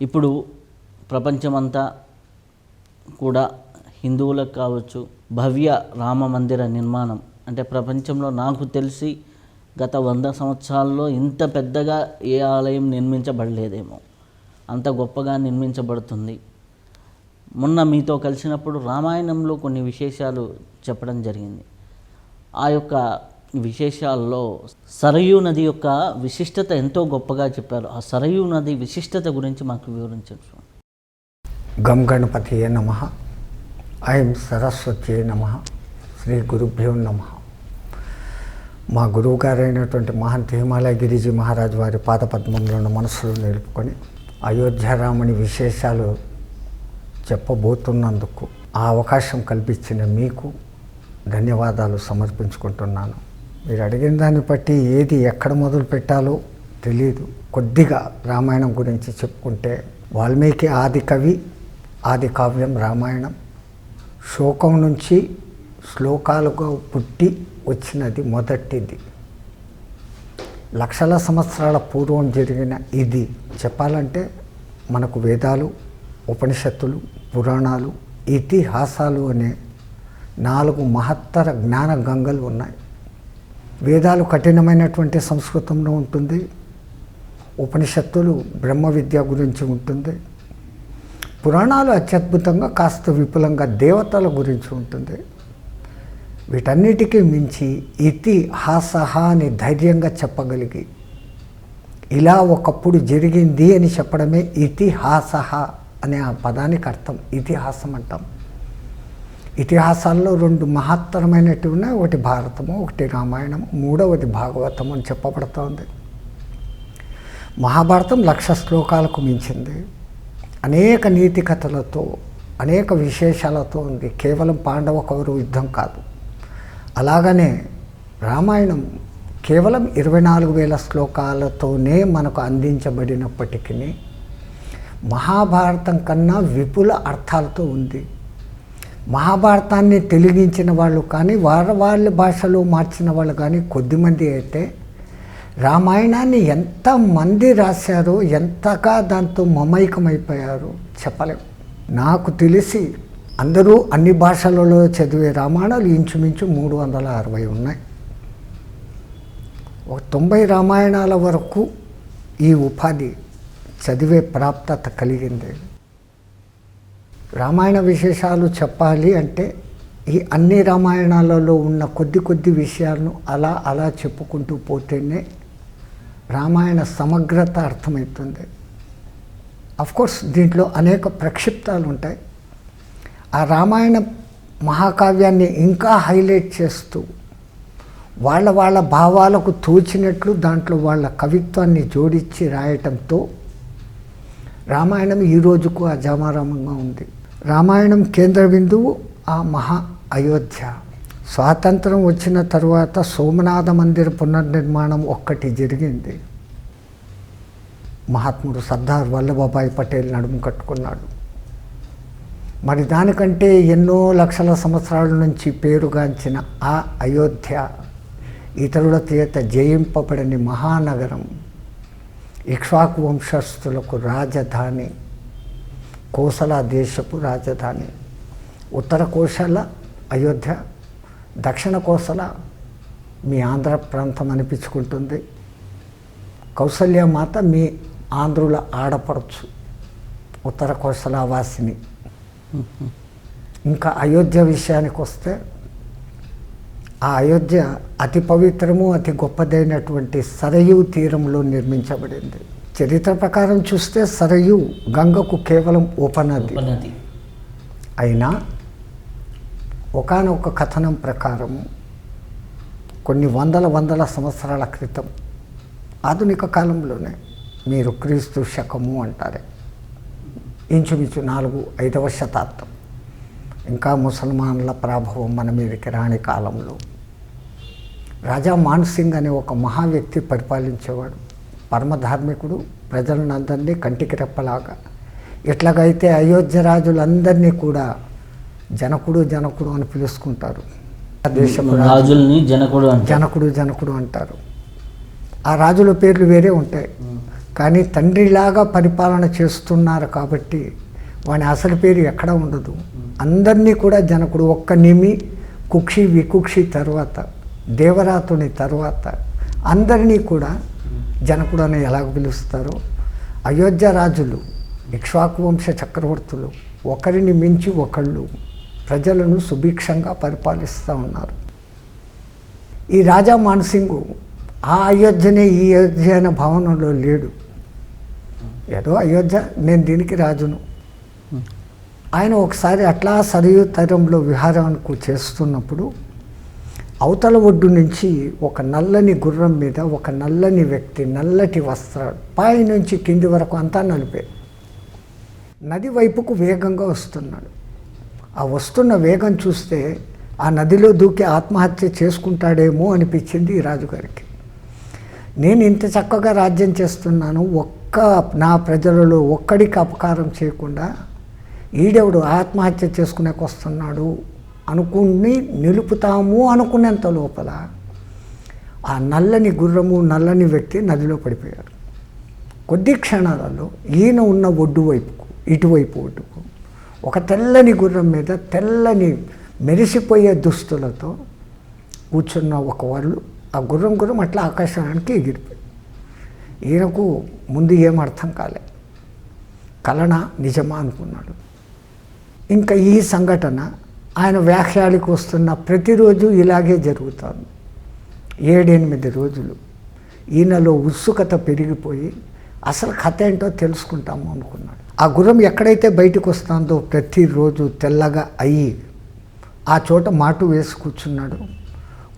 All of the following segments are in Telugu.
ఇప్పుడు ప్రపంచమంతా కూడా హిందువులకు కావచ్చు భవ్య రామ మందిర నిర్మాణం అంటే ప్రపంచంలో నాకు తెలిసి గత 100 సంవత్సరాల్లో ఇంత పెద్దగా ఏ ఆలయం నిర్మించబడలేదేమో, అంత గొప్పగా నిర్మించబడుతుంది. మొన్న మీతో కలిసినప్పుడు రామాయణంలో కొన్ని విశేషాలు చెప్పడం జరిగింది. ఆ యొక్క విశేషాల్లో సరయూ నది యొక్క విశిష్టత ఎంతో గొప్పగా చెప్పారు. ఆ సరయూ నది విశిష్టత గురించి మాకు వివరించవచ్చు. గం గణపతియే నమః, ఐం సరస్వత్యే నమః, శ్రీ గురుభ్యో నమః. మా గురువు గారైనటువంటి మహంత్ హిమాలయ గిరిజీ మహారాజు వారి పాదపద్మంలో మనసులో నిలుపుకొని అయోధ్యారాముని విశేషాలు చెప్పబోతున్నందుకు ఆ అవకాశం కల్పించిన మీకు ధన్యవాదాలు సమర్పించుకుంటున్నాను. మీరు అడిగిన దాన్ని బట్టి ఏది ఎక్కడ మొదలు పెట్టాలో తెలియదు. కొద్దిగా రామాయణం గురించి చెప్పుకుంటే, వాల్మీకి ఆది కవి, ఆది కావ్యం రామాయణం. శోకం నుంచి శ్లోకాలుగా పుట్టి వచ్చినది మొదటిది. లక్షల సంవత్సరాల పూర్వం జరిగిన ఇది చెప్పాలంటే మనకు వేదాలు, ఉపనిషత్తులు, పురాణాలు, ఇతిహాసాలు అనే 4 మహత్తర జ్ఞాన గంగలు ఉన్నాయి. వేదాలు కఠినమైనటువంటి సంస్కృతంలో ఉంటుంది, ఉపనిషత్తులు బ్రహ్మ విద్య గురించి ఉంటుంది, పురాణాలు అత్యద్భుతంగా కాస్త విపులంగా దేవతల గురించి ఉంటుంది. వీటన్నిటికీ మించి ఇతిహాస అని ధైర్యంగా చెప్పగలిగి ఇలా ఒకప్పుడు జరిగింది అని చెప్పడమే ఇతిహాస అనే ఆ పదానికి అర్థం. ఇతిహాసం అంటాం. ఇతిహాసాల్లో 2 మహత్తరమైనవి ఉన్నాయి. ఒకటి భారతము, ఒకటి రామాయణము, మూడవది భాగవతము అని చెప్పబడుతోంది. మహాభారతం 1,00,000 శ్లోకాలకు మించింది. అనేక నీతి కథలతో, అనేక విశేషాలతో ఉంది. కేవలం పాండవ కౌరవ యుద్ధం కాదు. అలాగనే రామాయణం కేవలం 24,000 శ్లోకాలతోనే మనకు అందించబడినప్పటికీ మహాభారతం కన్నా విపుల అర్థాలతో ఉంది. మహాభారతాన్ని తెలుగించిన వాళ్ళు కానీ, వాళ్ళ భాషలో మార్చిన వాళ్ళు కానీ కొద్దిమంది అయితే, రామాయణాన్ని ఎంతమంది రాశారో, ఎంతగా దాంతో మమైకమైపోయారో చెప్పలేము. నాకు తెలిసి అందరూ అన్ని భాషలలో చదివే రామాయణాలు ఇంచుమించు 360 ఉన్నాయి. ఒక 90 రామాయణాల వరకు ఈ ఉపాధి చదివే ప్రాప్తత కలిగింది. రామాయణ విశేషాలు చెప్పాలి అంటే ఈ అన్ని రామాయణాలలో ఉన్న కొద్ది విషయాలను అలా చెప్పుకుంటూ పోతేనే రామాయణ సమగ్రత అర్థమవుతుంది. అఫ్కోర్స్ దీంట్లో అనేక ప్రక్షిప్తాలు ఉంటాయి. ఆ రామాయణ మహాకావ్యాన్ని ఇంకా హైలైట్ చేస్తూ వాళ్ళ భావాలకు తోచినట్లు దాంట్లో వాళ్ళ కవిత్వాన్ని జోడించి రాయటంతో రామాయణం ఈ రోజుకు అజామారామంగా ఉంది. రామాయణం కేంద్ర బిందువు ఆ మహా అయోధ్య. స్వాతంత్రం వచ్చిన తరువాత సోమనాథ మందిర పునర్నిర్మాణం ఒక్కటి జరిగింది. మహాత్ముడు సర్దార్ వల్లభభాయ్ పటేల్ నడుము కట్టుకున్నాడు. మరి దానికంటే ఎన్నో లక్షల సంవత్సరాల నుంచి పేరుగాంచిన ఆ అయోధ్య ఇతరుల చేత జయింపబడని మహానగరం, ఇక్ష్వాకు వంశస్థులకు రాజధాని, కోసల దేశపు రాజధాని. ఉత్తర కోసల అయోధ్య, దక్షిణ కోసల మీ ఆంధ్ర ప్రాంతం అనిపించుకుంటుంది. కౌసల్యమాత మీ ఆంధ్రుల ఆడపడచ్చు, ఉత్తర కోసల వాసిని. ఇంకా అయోధ్య విషయానికి వస్తే, ఆ అయోధ్య అతి పవిత్రము అతి గొప్పదైనటువంటి సరయూ తీరంలో నిర్మించబడింది. చరిత్ర ప్రకారం చూస్తే సరయూ గంగకు కేవలం ఉపనది అయినా ఒకానొక కథనం ప్రకారము కొన్ని వందల సంవత్సరాల క్రితం, ఆధునిక కాలంలోనే, మీరు క్రీస్తు శకము అంటారే, ఇంచుమించు 4వ-5వ శతాబ్దం, ఇంకా ముసల్మాన్ల ప్రభావం మన మీదకి రాని కాలంలో రాజా మాన్సింగ్ అనే ఒక మహా వ్యక్తి పరిపాలించేవాడు. పరమధార్మికుడు, ప్రజలందరినీ కంటికి రెప్పలాగా. ఎట్లాగైతే అయోధ్య రాజులందరినీ కూడా జనకుడు అని పిలుచుకుంటారు. దేశపు రాజుల్ని జనకుడు అంటారు. ఆ రాజుల పేర్లు వేరే ఉంటాయి. కానీ తండ్రిలాగా పరిపాలన చేస్తున్నారు కాబట్టి వాని అసలు పేరు ఎక్కడ ఉండదు. అందరినీ కూడా జనకుడు ఒక్క నిమి కుక్షి వికుక్షి తర్వాత దేవరాతుని తర్వాత అందరినీ కూడా జనకుడు అని ఎలాగ పిలుస్తారో, అయోధ్య రాజులు ఇక్ష్వాకు వంశ చక్రవర్తులు ఒకరిని మించి ఒకళ్ళు ప్రజలను సుభిక్షంగా పరిపాలిస్తూ ఉన్నారు. ఈ రాజా మాన్సింగు ఆ అయోధ్యనే ఈ అయోధ్య అనే భావనలో లేడు. ఏదో అయోధ్య, నేను దీనికి రాజును. ఆయన ఒకసారి అట్లా సరియు తీరంలో విహారానికి చేస్తున్నప్పుడు అవతల ఒడ్డు నుంచి ఒక నల్లని గుర్రం మీద ఒక నల్లని వ్యక్తి, నల్లటి వస్త్రాలు, పై నుంచి కింది వరకు అంతా నలిపే, నది వైపుకు వేగంగా వస్తున్నాడు. ఆ వస్తున్న వేగం చూస్తే ఆ నదిలో దూకి ఆత్మహత్య చేసుకుంటాడేమో అనిపించింది ఈ రాజుగారికి. నేను ఇంత చక్కగా రాజ్యం చేస్తున్నాను, ఒక్క నా ప్రజలలో ఒక్కడికి అపకారం చేయకుండా ఈడెవడు ఆత్మహత్య చేసుకునేకి వస్తున్నాడు అనుకుని నిలుపుతాము అనుకునేంత లోపల ఆ నల్లని గుర్రము నల్లని వ్యక్తి నదిలో పడిపోయారు. కొద్ది క్షణాలలో ఈయన ఉన్న ఒడ్డు వైపుకు, ఇటువైపు ఒడ్డుకు ఒక తెల్లని గుర్రం మీద తెల్లని మెరిసిపోయే దుస్తులతో కూర్చున్న ఒక వాళ్ళు, ఆ గుర్రం అట్లా ఆకాశానికి ఎగిరిపోయి, ఈయనకు ముందు ఏం అర్థం కాలే, కలనా నిజమా అనుకున్నాడు. ఇంకా ఈ సంఘటన ఆయన వ్యాఖ్యాలకు వస్తున్న ప్రతిరోజు ఇలాగే జరుగుతుంది. 7-8 రోజులు ఈయనలో ఉత్సుకత పెరిగిపోయి అసలు కథ ఏంటో తెలుసుకుంటాము అనుకున్నాడు. ఆ గుర్రం ఎక్కడైతే బయటకు వస్తుందో ప్రతిరోజు తెల్లగా అయ్యి ఆ చోట మాటు వేసి కూర్చున్నాడు.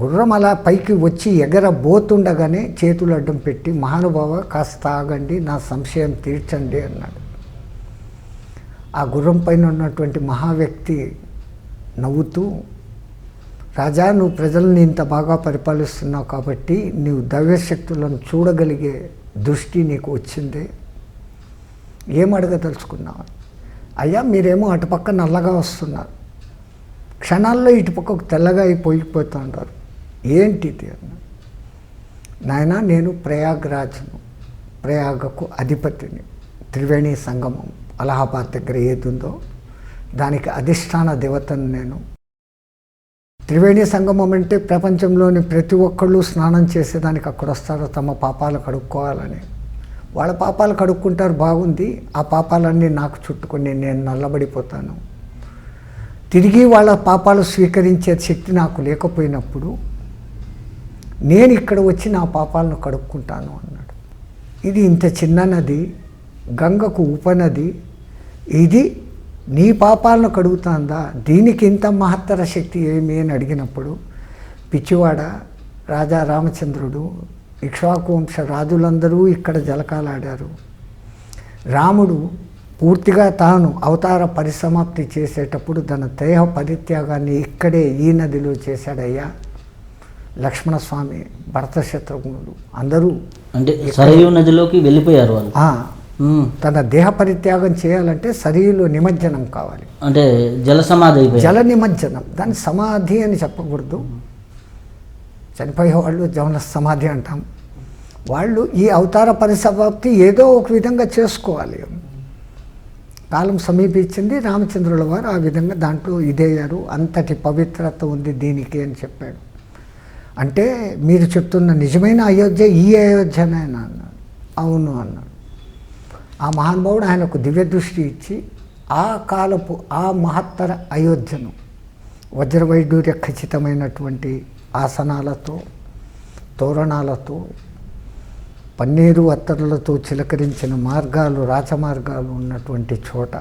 గుర్రం అలా పైకి వచ్చి ఎగరబోతుండగానే చేతులు అడ్డం పెట్టి, మహానుభావ కాస్త ఆగండి, నా సంశయం తీర్చండి అన్నాడు. ఆ గుర్రం పైన ఉన్నటువంటి మహావ్యక్తి నవ్వుతూ, రాజా, నువ్వు ప్రజల్ని ఇంత బాగా పరిపాలిస్తున్నావు కాబట్టి నీవు దైవశక్తులను చూడగలిగే దృష్టి నీకు వచ్చిందే, ఏం అడగదలుచుకున్నావు? అయ్యా, మీరేమో అటుపక్క నల్లగా వస్తున్నారు, క్షణాల్లో ఇటుపక్కకు తెల్లగా అయిపోయిపోతూ ఉంటారు, ఏంటిది అన్నాడు. నాయన, నేను ప్రయాగ్రాజ్ను, ప్రయాగకు అధిపతిని, త్రివేణి సంగమం అలహాబాద్ దగ్గర ఏది ఉందో దానికి అధిష్టాన దేవతను నేను. త్రివేణి సంగమం అంటే ప్రపంచంలోని ప్రతి ఒక్కళ్ళు స్నానం చేసేదానికి అక్కడ వస్తారు తమ పాపాలు కడుక్కోవాలని. వాళ్ళ పాపాలు కడుక్కుంటారు, బాగుంది, ఆ పాపాలన్నీ నాకు చుట్టుకొని నేను నల్లబడిపోతాను. తిరిగి వాళ్ళ పాపాలు స్వీకరించే శక్తి నాకు లేకపోయినప్పుడు నేను ఇక్కడ వచ్చి నా పాపాలను కడుక్కుంటాను అన్నాడు. ఇది ఇంత చిన్న నది, గంగకు ఉపనది, ఇది నీ పాపాలను కడుగుతుందా, దీనికి ఇంత మహత్తర శక్తి ఏమి అని అడిగినప్పుడు, పిచ్చివాడ, రాజా రామచంద్రుడు, ఇక్ష్వాకు వంశ రాజులందరూ ఇక్కడ జలకాలాడారు. రాముడు పూర్తిగా తాను అవతార పరిసమాప్తి చేసేటప్పుడు తన దేహ పరిత్యాగాన్ని ఇక్కడే ఈ నదిలో చేశాడయ్యా. లక్ష్మణస్వామి, భరత శత్రుఘ్నుడు అందరూ అంటే సరయూ నదిలోకి వెళ్ళిపోయారు వాళ్ళు. తన దేహ పరిత్యాగం చేయాలంటే సరిలో నిమజ్జనం కావాలి, అంటే జల సమాధి, జల నిమజ్జనం. దాన్ని సమాధి అని చెప్పకూడదు, చనిపోయే వాళ్ళు జవన సమాధి అంటాం. వాళ్ళు ఈ అవతార పరిసమాప్తి ఏదో ఒక విధంగా చేసుకోవాలి. కాలం సమీపించింది, రామచంద్రుల వారు ఆ విధంగా దాంట్లో ఇదయ్యారు. అంతటి పవిత్రత ఉంది దీనికి అని చెప్పాడు. అంటే మీరు చెప్తున్న నిజమైన అయోధ్య ఈ అయోధ్యనేనా అన్నాడు. అవును అన్నాడు. ఆ మహానుభావుడు ఆయనకు దివ్య దృష్టి ఇచ్చి ఆ కాలపు ఆ మహత్తర అయోధ్యను వజ్రవైడూర్య ఖచ్చితమైనటువంటి ఆసనాలతో, తోరణాలతో, పన్నీరు అత్తరులతో చిలకరించిన మార్గాలు, రాచమార్గాలు ఉన్నటువంటి చోట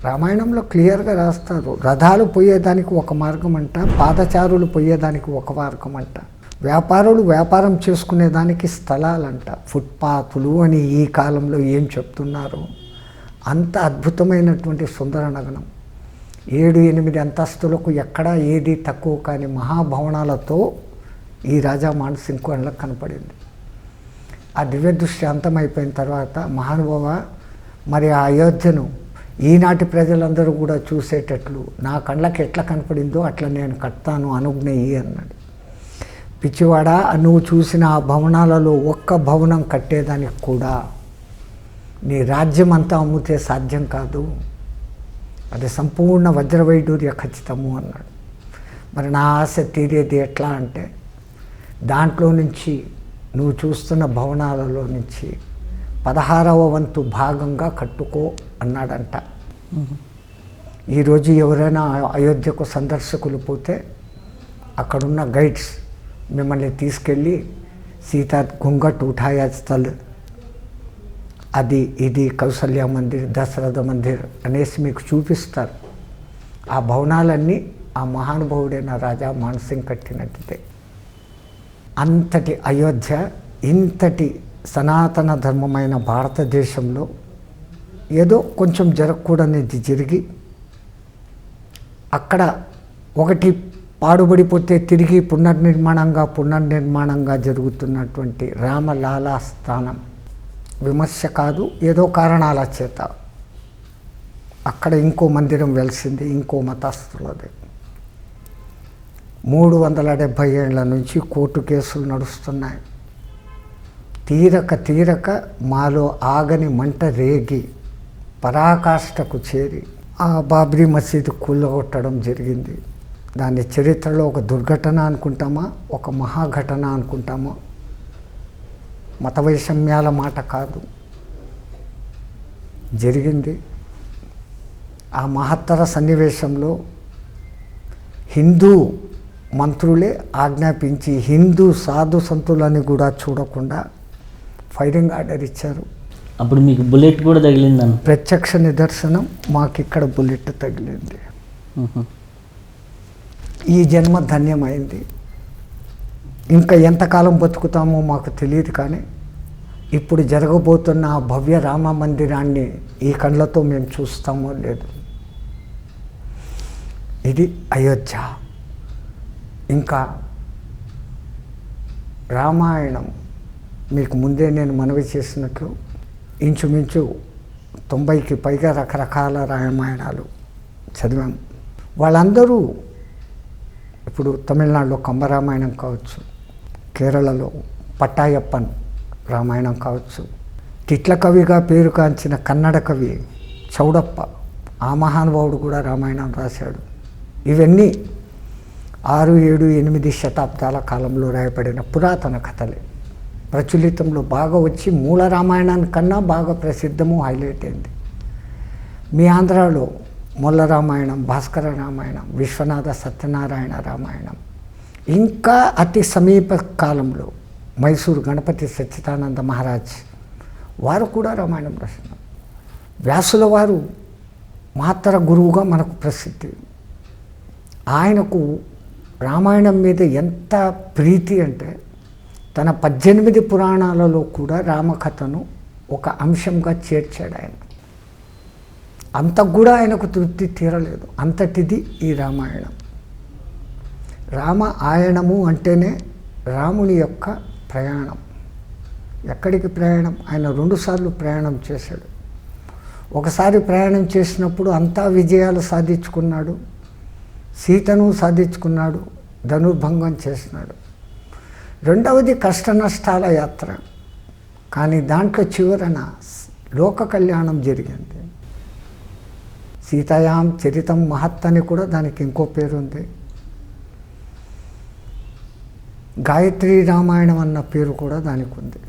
రామాయణంలో క్లియర్గా రాస్తారు. రథాలు పోయేదానికి ఒక మార్గం అంట, పాదచారులు పోయేదానికి ఒక మార్గం అంట, వ్యాపారులు వ్యాపారం చేసుకునేదానికి స్థలాలంట, ఫుట్పాత్లు అని ఈ కాలంలో ఏం చెప్తున్నారో అంత అద్భుతమైనటువంటి సుందర నగరం. 7-8 అంతస్తులకు ఎక్కడా ఏది తక్కువ కాని మహాభవనాలతో ఈ రాజా మానసింగ్ కళ్ళకు కనపడింది. ఆ దివ్య దృష్టి అంతమైపోయిన తర్వాత, మహానుభావ, మరి ఆ అయోధ్యను ఈనాటి ప్రజలందరూ కూడా చూసేటట్లు నా కళ్ళకి ఎట్లా కనపడిందో అట్లా నేను కడతాను, అనుజ్ఞయి అన్నాడు. పిచ్చివాడా, నువ్వు చూసిన ఆ భవనాలలో ఒక్క భవనం కట్టేదానికి కూడా నీ రాజ్యం అంతా అమ్మితే సాధ్యం కాదు, అది సంపూర్ణ వజ్రవైడూర్య ఖచ్చితము అన్నాడు. మరి నా ఆశ తీరేది ఎట్లా అంటే, దాంట్లో నుంచి నువ్వు చూస్తున్న భవనాలలో నుంచి 16వ వంతు భాగంగా కట్టుకో అన్నాడంట. ఈరోజు ఎవరైనా అయోధ్యకు సందర్శకులు పోతే అక్కడున్న గైడ్స్ మిమ్మల్ని తీసుకెళ్ళి సీతా గుంగట్ ఉఠాయా స్థల్, అది ఇది కౌసల్య మందిర్, దశరథ మందిర్ అనేసి మీకు చూపిస్తారు. ఆ భవనాలన్నీ ఆ మహానుభావుడైన రాజా మాన్సింగ్ కట్టినట్టే. అంతటి అయోధ్య, ఇంతటి సనాతన ధర్మమైన భారతదేశంలో ఏదో కొంచెం జరగకూడనిది జరిగి, అక్కడ ఒకటి పాడుబడిపోతే తిరిగి పునర్నిర్మాణంగా జరుగుతున్నటువంటి రామలాలా స్థానం విమర్శ కాదు, ఏదో కారణాల చేత అక్కడ ఇంకో మందిరం వెలిసింది, ఇంకో మతస్థులది. 370 ఏళ్ల నుంచి కోర్టు కేసులు నడుస్తున్నాయి. తీరక మాలో ఆగని మంట రేగి పరాకాష్ఠకు చేరి ఆ బాబ్రీ మసీదు కూలగొట్టడం జరిగింది. దాని చరిత్రలో ఒక దుర్ఘటన అనుకుంటామా, ఒక మహాఘటన అనుకుంటామా? మత వైషమ్యాల మాట కాదు, జరిగింది. ఆ మహత్తర సన్నివేశంలో హిందూ మంత్రులే ఆజ్ఞాపించి హిందూ సాధు సంతులని కూడా చూడకుండా ఫైరింగ్ ఆర్డర్ ఇచ్చారు. అప్పుడు మీకు బుల్లెట్ కూడా తగిలిందని ప్రత్యక్ష నిదర్శనం, మాకు ఇక్కడ బుల్లెట్ తగిలింది. ఈ జన్మ ధన్యమైంది. ఇంకా ఎంతకాలం బతుకుతామో మాకు తెలియదు, కానీ ఇప్పుడు జరగబోతున్న ఆ భవ్య రామ మందిరాన్ని ఈ కళ్ళతో మేము చూస్తామో లేదు. ఇది అయోధ్య. ఇంకా రామాయణం మీకు ముందే నేను మనవి చేసినట్లు ఇంచుమించు 90కి పైగా రకరకాల రామాయణాలు చదివాం. వాళ్ళందరూ ఇప్పుడు తమిళనాడులో కంబరామాయణం కావచ్చు, కేరళలో పట్టాయప్పన్ రామాయణం కావచ్చు, తిట్ల కవిగా పేరుగాంచిన కన్నడ కవి చౌడప్ప, ఆ మహానుభావుడు కూడా రామాయణం రాశాడు. ఇవన్నీ 6, 7, 8 శతాబ్దాల కాలంలో రాయబడిన పురాతన కథలే. ప్రచులితంలో బాగా వచ్చి మూల రామాయణానికన్నా బాగా ప్రసిద్ధము, హైలైట్ అయింది. మీ ఆంధ్రాలో మొల్ల రామాయణం, భాస్కర రామాయణం, విశ్వనాథ సత్యనారాయణ రామాయణం, ఇంకా అతి సమీప కాలంలో మైసూరు గణపతి సచ్చిదానంద మహారాజ్ వారు కూడా రామాయణం రాసినారు. వ్యాసుల వారు మహత్తర గురువుగా మనకు ప్రసిద్ధి. ఆయనకు రామాయణం మీద ఎంత ప్రీతి అంటే తన 18 పురాణాలలో కూడా రామకథను ఒక అంశంగా చేర్చాడు ఆయన. అంత కూడా ఆయనకు తృప్తి తీరలేదు, అంతటిది ఈ రామాయణం. రామ ఆయనము అంటేనే రాముని యొక్క ప్రయాణం. ఎక్కడికి ప్రయాణం? ఆయన 2 సార్లు ప్రయాణం చేశాడు. ఒకసారి ప్రయాణం చేసినప్పుడు అంతా విజయాలు సాధించుకున్నాడు, సీతను సాధించుకున్నాడు, ధనుర్భంగం చేసినాడు. రెండవది కష్ట నష్టాల యాత్ర, కానీ దాంట్లో చివరన లోక కళ్యాణం జరిగింది. సీతాయాం చరితం మహత్ అని కూడా దానికి ఇంకో పేరుంది. గాయత్రి రామాయణం అన్న పేరు కూడా దానికి ఉంది.